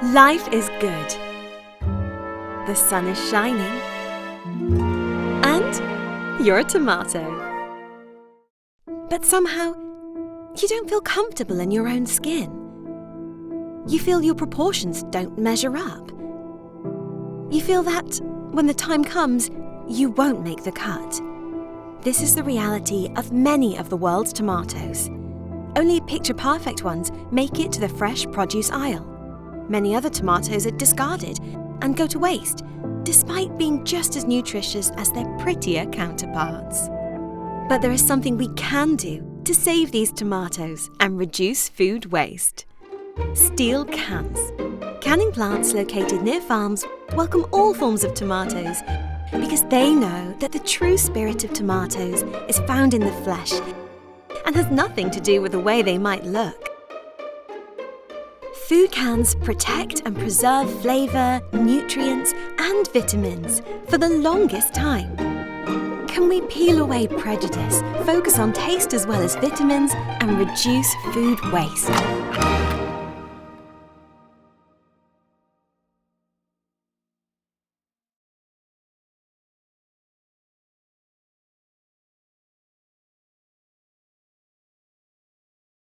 Life is good. The sun is shining. And you're a tomato. But somehow, you don't feel comfortable in your own skin. You feel your proportions don't measure up. You feel that, when the time comes, you won't make the cut. This is the reality of many of the world's tomatoes. Only picture-perfect ones make it to the fresh produce aisle. Many other tomatoes are discarded and go to waste, despite being just as nutritious as their prettier counterparts. But there is something we can do to save these tomatoes and reduce food waste. Steel cans. Canning plants located near farms welcome all forms of tomatoes because they know that the true spirit of tomatoes is found in the flesh and has nothing to do with the way they might look. Food cans protect and preserve flavour, nutrients and vitamins for the longest time. Can we peel away prejudice, focus on taste as well as vitamins and reduce food waste?